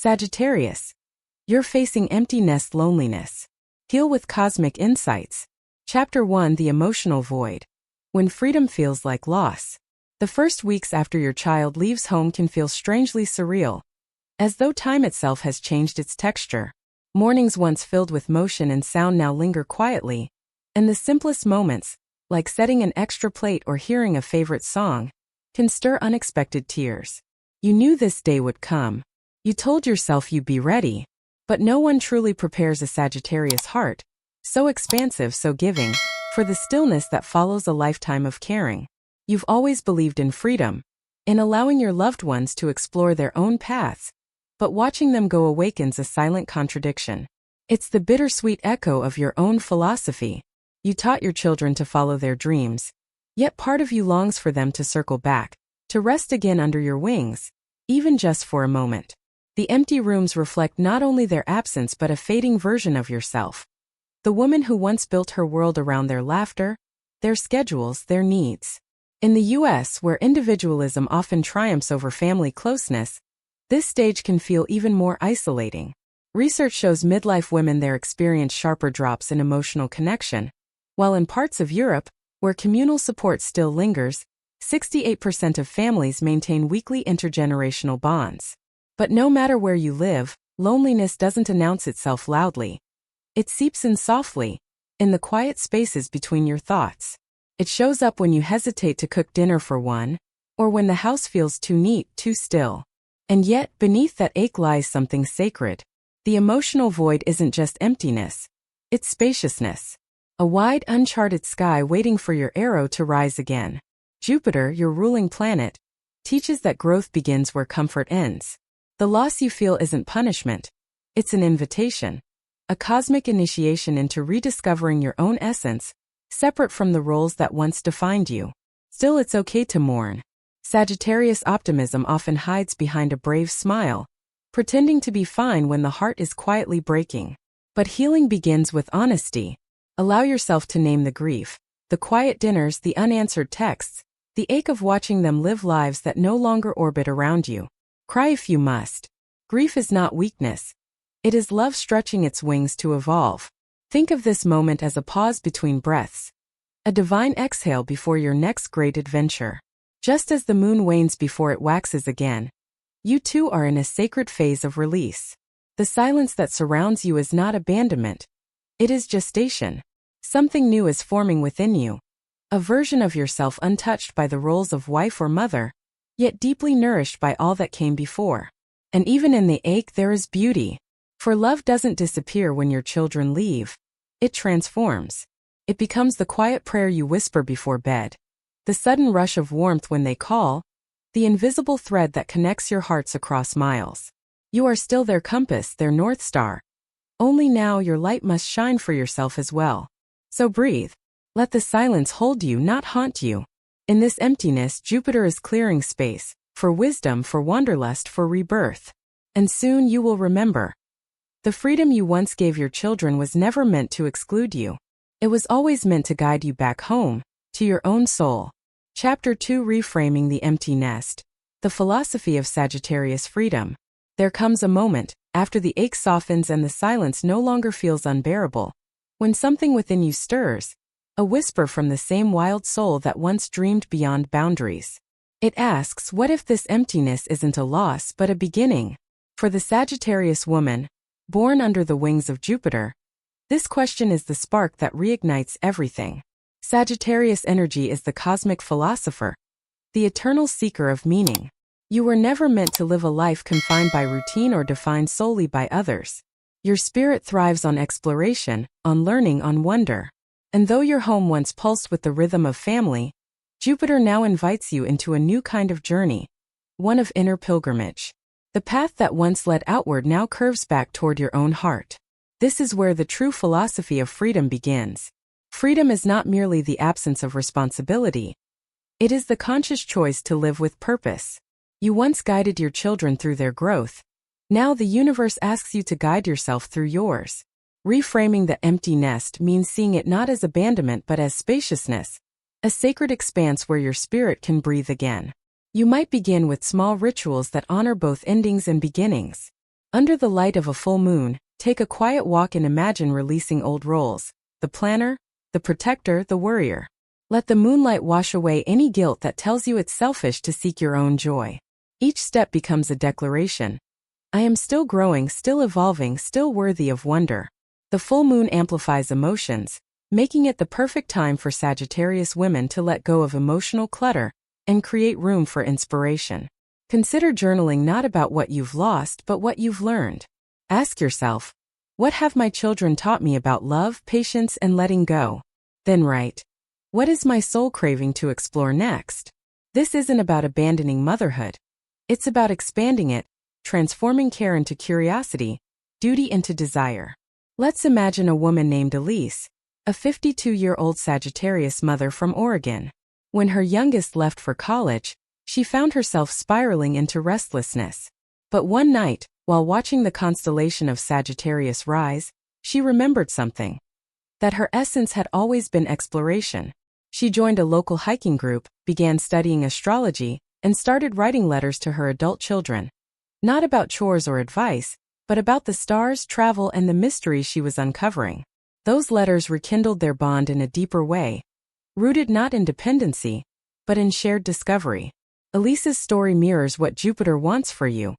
Sagittarius. You're facing empty nest loneliness. Heal with cosmic insights. Chapter 1: The Emotional Void. When freedom feels like loss. The first weeks after your child leaves home can feel strangely surreal, as though time itself has changed its texture. Mornings once filled with motion and sound now linger quietly, and the simplest moments, like setting an extra plate or hearing a favorite song, can stir unexpected tears. You knew this day would come. You told yourself you'd be ready, but no one truly prepares a Sagittarius heart, so expansive, so giving, for the stillness that follows a lifetime of caring. You've always believed in freedom, in allowing your loved ones to explore their own paths, but watching them go awakens a silent contradiction. It's the bittersweet echo of your own philosophy. You taught your children to follow their dreams, yet part of you longs for them to circle back, to rest again under your wings, even just for a moment. The empty rooms reflect not only their absence but a fading version of yourself. The woman who once built her world around their laughter, their schedules, their needs. In the US, where individualism often triumphs over family closeness, this stage can feel even more isolating. Research shows midlife women there experience sharper drops in emotional connection, while in parts of Europe, where communal support still lingers, 68% of families maintain weekly intergenerational bonds. But no matter where you live, loneliness doesn't announce itself loudly. It seeps in softly, in the quiet spaces between your thoughts. It shows up when you hesitate to cook dinner for one, or when the house feels too neat, too still. And yet, beneath that ache lies something sacred. The emotional void isn't just emptiness, it's spaciousness. A wide, uncharted sky waiting for your arrow to rise again. Jupiter, your ruling planet, teaches that growth begins where comfort ends. The loss you feel isn't punishment, it's an invitation. A cosmic initiation into rediscovering your own essence, separate from the roles that once defined you. Still, it's okay to mourn. Sagittarius optimism often hides behind a brave smile, pretending to be fine when the heart is quietly breaking. But healing begins with honesty. Allow yourself to name the grief, the quiet dinners, the unanswered texts, the ache of watching them live lives that no longer orbit around you. Cry if you must. Grief is not weakness. It is love stretching its wings to evolve. Think of this moment as a pause between breaths, a divine exhale before your next great adventure. Just as the moon wanes before it waxes again, you too are in a sacred phase of release. The silence that surrounds you is not abandonment. It is gestation. Something new is forming within you. A version of yourself untouched by the roles of wife or mother, yet deeply nourished by all that came before. And even in the ache there is beauty. For love doesn't disappear when your children leave. It transforms. It becomes the quiet prayer you whisper before bed, the sudden rush of warmth when they call, the invisible thread that connects your hearts across miles. You are still their compass, their North Star. Only now your light must shine for yourself as well. So breathe. Let the silence hold you, not haunt you. In this emptiness, Jupiter is clearing space, for wisdom, for wanderlust, for rebirth. And soon you will remember. The freedom you once gave your children was never meant to exclude you. It was always meant to guide you back home, to your own soul. Chapter 2: Reframing the Empty Nest. The philosophy of Sagittarius freedom. There comes a moment, after the ache softens and the silence no longer feels unbearable, when something within you stirs, a whisper from the same wild soul that once dreamed beyond boundaries. It asks, what if this emptiness isn't a loss but a beginning? For the Sagittarius woman, born under the wings of Jupiter, this question is the spark that reignites everything. Sagittarius energy is the cosmic philosopher, the eternal seeker of meaning. You were never meant to live a life confined by routine or defined solely by others. Your spirit thrives on exploration, on learning, on wonder. And though your home once pulsed with the rhythm of family, Jupiter now invites you into a new kind of journey, one of inner pilgrimage. The path that once led outward now curves back toward your own heart. This is where the true philosophy of freedom begins. Freedom is not merely the absence of responsibility. It is the conscious choice to live with purpose. You once guided your children through their growth. Now the universe asks you to guide yourself through yours. Reframing the empty nest means seeing it not as abandonment but as spaciousness, a sacred expanse where your spirit can breathe again. You might begin with small rituals that honor both endings and beginnings. Under the light of a full moon, take a quiet walk and imagine releasing old roles: the planner, the protector, the worrier. Let the moonlight wash away any guilt that tells you it's selfish to seek your own joy. Each step becomes a declaration. I am still growing, still evolving, still worthy of wonder. The full moon amplifies emotions, making it the perfect time for Sagittarius women to let go of emotional clutter and create room for inspiration. Consider journaling not about what you've lost but what you've learned. Ask yourself, what have my children taught me about love, patience, and letting go? Then write, what is my soul craving to explore next? This isn't about abandoning motherhood. It's about expanding it, transforming care into curiosity, duty into desire. Let's imagine a woman named Elise, a 52-year-old Sagittarius mother from Oregon. When her youngest left for college, she found herself spiraling into restlessness. But one night, while watching the constellation of Sagittarius rise, she remembered something: that her essence had always been exploration. She joined a local hiking group, began studying astrology, and started writing letters to her adult children. Not about chores or advice, but about the stars, travel, and the mysteries she was uncovering. Those letters rekindled their bond in a deeper way, rooted not in dependency, but in shared discovery. Elise's story mirrors what Jupiter wants for you: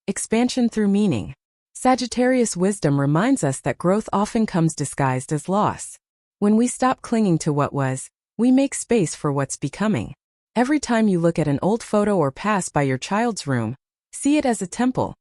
expansion through meaning. Sagittarius wisdom reminds us that growth often comes disguised as loss. When we stop clinging to what was, we make space for what's becoming. Every time you look at an old photo or pass by your child's room, see it as a temple,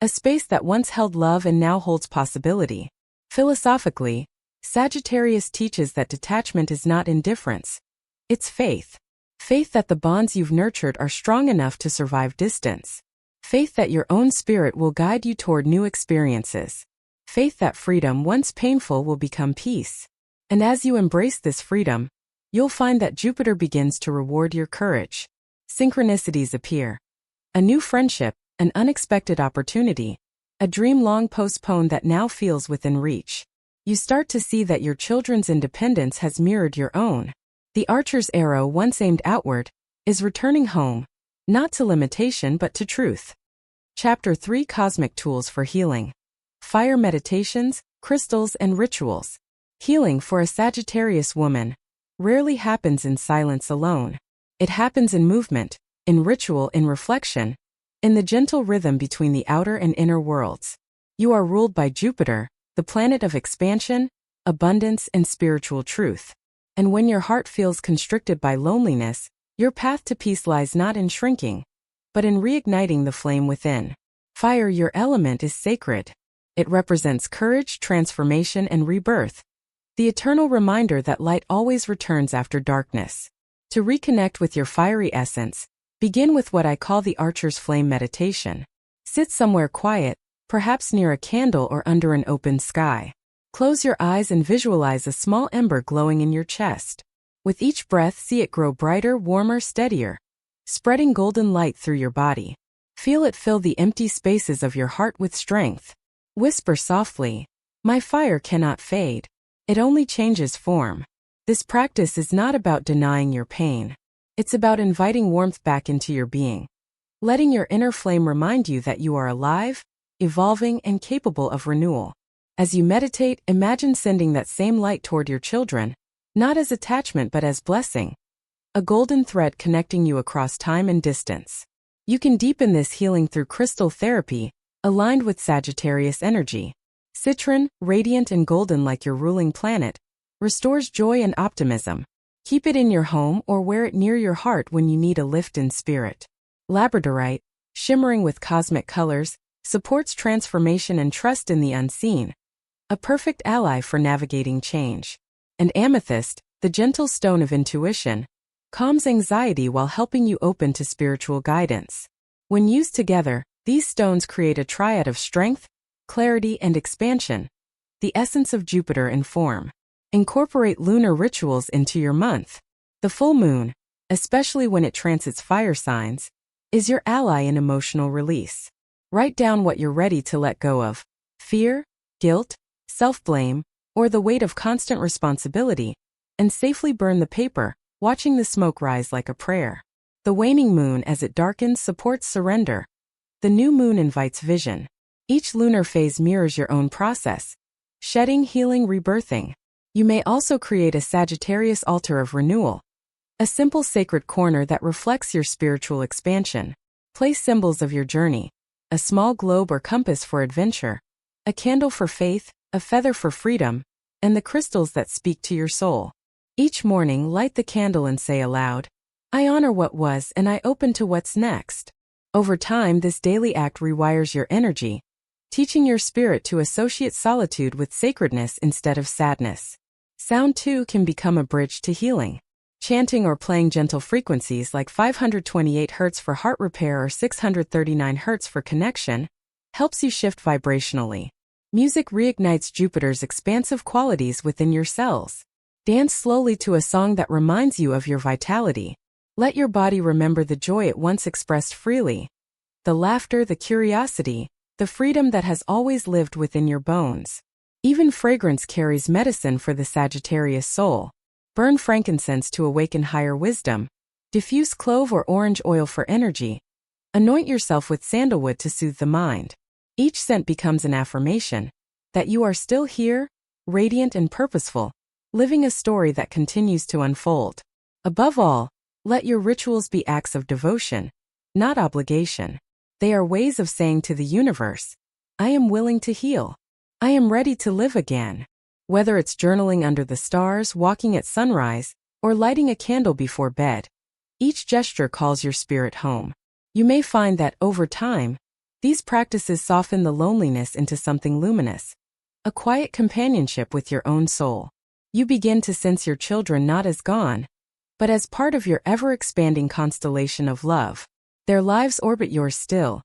a space that once held love and now holds possibility. Philosophically, Sagittarius teaches that detachment is not indifference. It's faith. Faith that the bonds you've nurtured are strong enough to survive distance. Faith that your own spirit will guide you toward new experiences. Faith that freedom, once painful, will become peace. And as you embrace this freedom, you'll find that Jupiter begins to reward your courage. Synchronicities appear. A new friendship, an unexpected opportunity, a dream long postponed that now feels within reach. You start to see that your children's independence has mirrored your own. The archer's arrow, once aimed outward, is returning home, not to limitation but to truth. Chapter 3: Cosmic Tools for Healing. Fire meditations, crystals, and rituals. Healing for a Sagittarius woman rarely happens in silence alone. It happens in movement, in ritual, in reflection, in the gentle rhythm between the outer and inner worlds. You are ruled by Jupiter, the planet of expansion, abundance, and spiritual truth. And when your heart feels constricted by loneliness, your path to peace lies not in shrinking, but in reigniting the flame within. Fire, your element, is sacred. It represents courage, transformation, and rebirth, the eternal reminder that light always returns after darkness. To reconnect with your fiery essence, begin with what I call the Archer's Flame meditation. Sit somewhere quiet, perhaps near a candle or under an open sky. Close your eyes and visualize a small ember glowing in your chest. With each breath, see it grow brighter, warmer, steadier, spreading golden light through your body. Feel it fill the empty spaces of your heart with strength. Whisper softly, "My fire cannot fade. It only changes form." This practice is not about denying your pain. It's about inviting warmth back into your being, letting your inner flame remind you that you are alive, evolving, and capable of renewal. As you meditate, imagine sending that same light toward your children, not as attachment but as blessing, a golden thread connecting you across time and distance. You can deepen this healing through crystal therapy, aligned with Sagittarius energy. Citron, radiant and golden like your ruling planet, restores joy and optimism. Keep it in your home or wear it near your heart when you need a lift in spirit. Labradorite, shimmering with cosmic colors, supports transformation and trust in the unseen, a perfect ally for navigating change. And amethyst, the gentle stone of intuition, calms anxiety while helping you open to spiritual guidance. When used together, these stones create a triad of strength, clarity, and expansion, the essence of Jupiter in form. Incorporate lunar rituals into your month. The full moon, especially when it transits fire signs, is your ally in emotional release. Write down what you're ready to let go of: fear, guilt, self-blame, or the weight of constant responsibility, and safely burn the paper, watching the smoke rise like a prayer. The waning moon, as it darkens, supports surrender. The new moon invites vision. Each lunar phase mirrors your own process: shedding, healing, rebirthing. You may also create a Sagittarius altar of renewal, a simple sacred corner that reflects your spiritual expansion. Place symbols of your journey: a small globe or compass for adventure, a candle for faith, a feather for freedom, and the crystals that speak to your soul. Each morning, light the candle and say aloud, "I honor what was and I open to what's next." Over time, this daily act rewires your energy, teaching your spirit to associate solitude with sacredness instead of sadness. Sound, too, can become a bridge to healing. Chanting or playing gentle frequencies like 528 Hz for heart repair or 639 Hz for connection helps you shift vibrationally. Music reignites Jupiter's expansive qualities within your cells. Dance slowly to a song that reminds you of your vitality. Let your body remember the joy it once expressed freely, the laughter, the curiosity, the freedom that has always lived within your bones. Even fragrance carries medicine for the Sagittarius soul. Burn frankincense to awaken higher wisdom. Diffuse clove or orange oil for energy. Anoint yourself with sandalwood to soothe the mind. Each scent becomes an affirmation that you are still here, radiant and purposeful, living a story that continues to unfold. Above all, let your rituals be acts of devotion, not obligation. They are ways of saying to the universe, "I am willing to heal. I am ready to live again." Whether it's journaling under the stars, walking at sunrise, or lighting a candle before bed, each gesture calls your spirit home. You may find that, over time, these practices soften the loneliness into something luminous, a quiet companionship with your own soul. You begin to sense your children not as gone, but as part of your ever-expanding constellation of love. Their lives orbit yours still,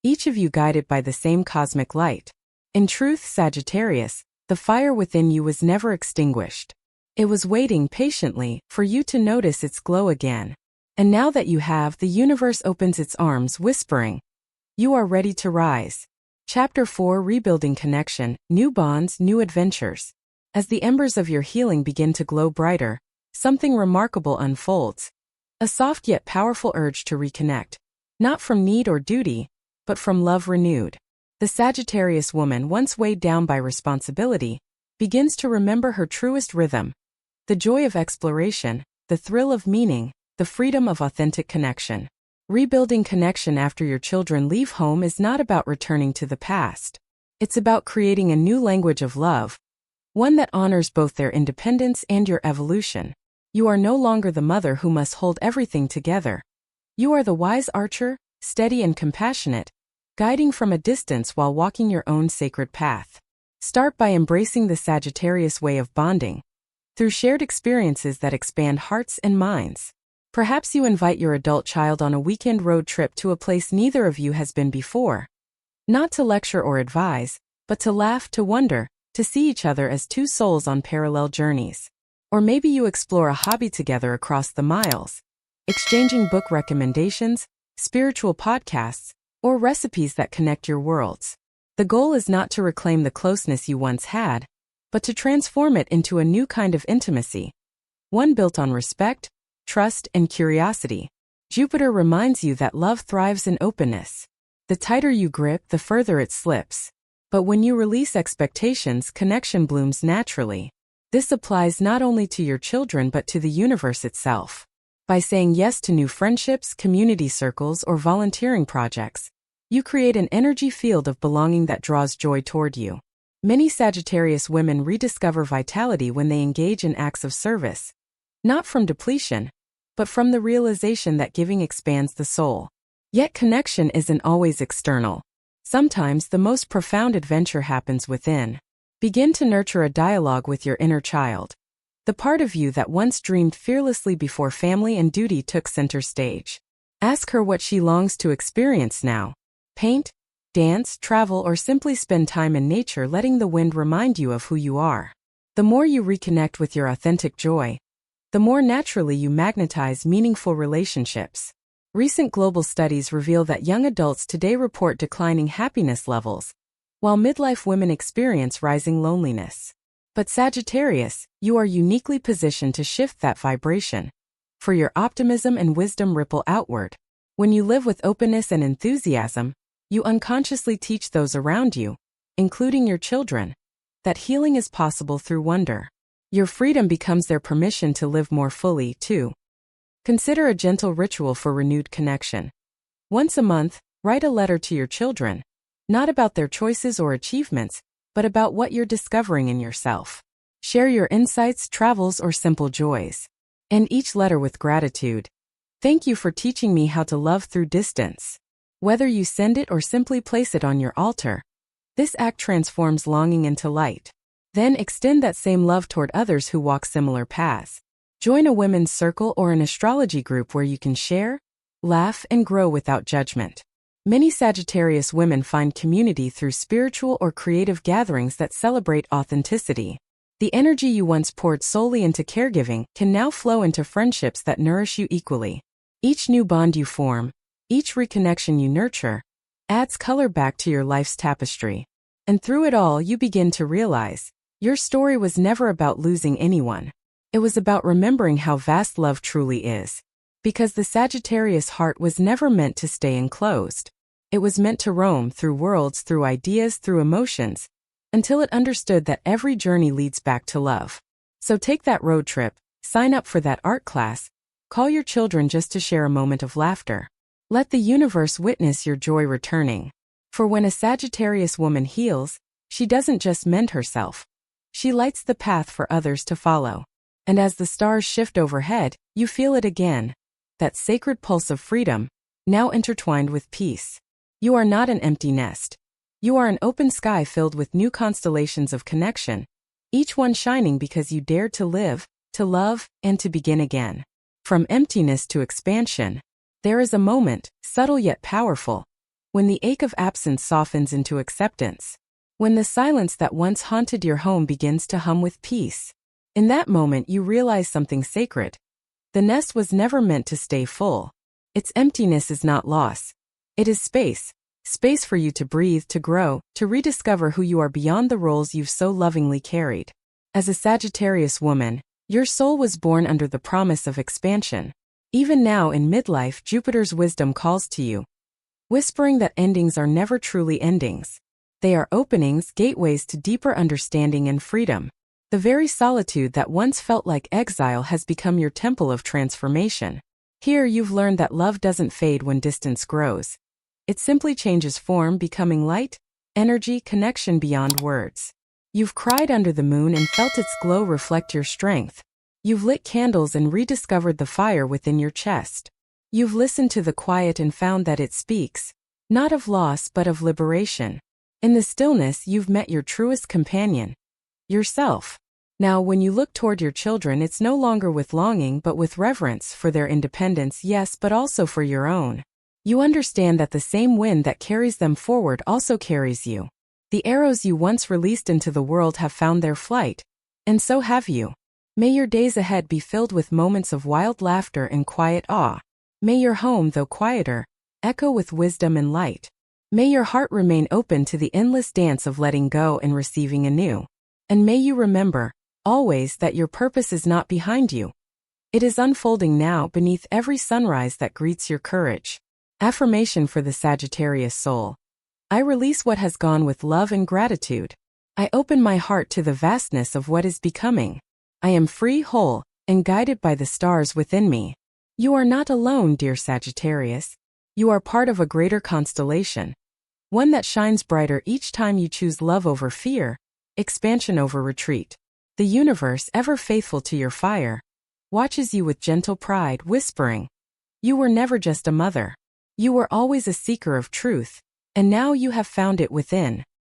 each of you guided by the same cosmic light. In truth, Sagittarius, the fire within you was never extinguished. It was waiting patiently for you to notice its glow again. And now that you have, the universe opens its arms, whispering, "You are ready to rise." Chapter 4: Rebuilding Connection, New Bonds, New Adventures. As the embers of your healing begin to glow brighter, something remarkable unfolds. A soft yet powerful urge to reconnect, not from need or duty, but from love renewed. The Sagittarius woman, once weighed down by responsibility, begins to remember her truest rhythm: the joy of exploration, the thrill of meaning, the freedom of authentic connection. Rebuilding connection after your children leave home is not about returning to the past. It's about creating a new language of love, one that honors both their independence and your evolution. You are no longer the mother who must hold everything together. You are the wise archer, steady and compassionate, guiding from a distance while walking your own sacred path. Start by embracing the Sagittarius way of bonding, through shared experiences that expand hearts and minds. Perhaps you invite your adult child on a weekend road trip to a place neither of you has been before. Not to lecture or advise, but to laugh, to wonder, to see each other as two souls on parallel journeys. Or maybe you explore a hobby together across the miles, exchanging book recommendations, spiritual podcasts, or recipes that connect your worlds. The goal is not to reclaim the closeness you once had, but to transform it into a new kind of intimacy, one built on respect, trust, and curiosity. Jupiter reminds you that love thrives in openness. The tighter you grip, the further it slips. But when you release expectations, connection blooms naturally. This applies not only to your children but to the universe itself. By saying yes to new friendships, community circles, or volunteering projects, you create an energy field of belonging that draws joy toward you. Many Sagittarius women rediscover vitality when they engage in acts of service, not from depletion, but from the realization that giving expands the soul. Yet connection isn't always external. Sometimes the most profound adventure happens within. Begin to nurture a dialogue with your inner child, the part of you that once dreamed fearlessly before family and duty took center stage. Ask her what she longs to experience now: paint, dance, travel, or simply spend time in nature, letting the wind remind you of who you are. The more you reconnect with your authentic joy, the more naturally you magnetize meaningful relationships. Recent global studies reveal that young adults today report declining happiness levels, while midlife women experience rising loneliness. But Sagittarius, you are uniquely positioned to shift that vibration, for your optimism and wisdom ripple outward. When you live with openness and enthusiasm, You unconsciously teach those around you, including your children, that healing is possible through wonder. Your freedom becomes their permission to live more fully, too. Consider a gentle ritual for renewed connection. Once a month, write a letter to your children, not about their choices or achievements, but about what you're discovering in yourself. Share your insights, travels, or simple joys. End each letter with gratitude. Thank you for teaching me how to love through distance. Whether you send it or simply place it on your altar, this act transforms longing into light. Then extend that same love toward others who walk similar paths. Join a women's circle or an astrology group where you can share, laugh, and grow without judgment. Many Sagittarius women find community through spiritual or creative gatherings that celebrate authenticity. The energy you once poured solely into caregiving can now flow into friendships that nourish you equally. Each new bond you form, each reconnection you nurture, adds color back to your life's tapestry. And through it all, you begin to realize your story was never about losing anyone. It was about remembering how vast love truly is. Because the Sagittarius heart was never meant to stay enclosed. It was meant to roam through worlds, through ideas, through emotions, until it understood that every journey leads back to love. So take that road trip, sign up for that art class, call your children just to share a moment of laughter. Let the universe witness your joy returning. For when a Sagittarius woman heals, she doesn't just mend herself. She lights the path for others to follow. And as the stars shift overhead, you feel it again. That sacred pulse of freedom, now intertwined with peace. You are not an empty nest. You are an open sky filled with new constellations of connection, each one shining because you dared to live, to love, and to begin again. From emptiness to expansion, there is a moment, subtle yet powerful, when the ache of absence softens into acceptance. When the silence that once haunted your home begins to hum with peace. In that moment you realize something sacred. The nest was never meant to stay full. Its emptiness is not loss. It is space. Space for you to breathe, to grow, to rediscover who you are beyond the roles you've so lovingly carried. As a Sagittarius woman, your soul was born under the promise of expansion. Even now in midlife, Jupiter's wisdom calls to you, whispering that endings are never truly endings. They are openings, gateways to deeper understanding and freedom. The very solitude that once felt like exile has become your temple of transformation. Here you've learned that love doesn't fade when distance grows. It simply changes form, becoming light, energy, connection beyond words. You've cried under the moon and felt its glow reflect your strength. You've lit candles and rediscovered the fire within your chest. You've listened to the quiet and found that it speaks, not of loss but of liberation. In the stillness you've met your truest companion, yourself. Now when you look toward your children, it's no longer with longing but with reverence for their independence, yes, but also for your own. You understand that the same wind that carries them forward also carries you. The arrows you once released into the world have found their flight, and so have you. May your days ahead be filled with moments of wild laughter and quiet awe. May your home, though quieter, echo with wisdom and light. May your heart remain open to the endless dance of letting go and receiving anew. And may you remember, always, that your purpose is not behind you. It is unfolding now beneath every sunrise that greets your courage. Affirmation for the Sagittarius soul. I release what has gone with love and gratitude. I open my heart to the vastness of what is becoming. I am free, whole, and guided by the stars within me. You are not alone, dear Sagittarius. You are part of a greater constellation. One that shines brighter each time you choose love over fear, expansion over retreat. The universe, ever faithful to your fire, watches you with gentle pride, whispering, you were never just a mother. You were always a seeker of truth, and now you have found it within.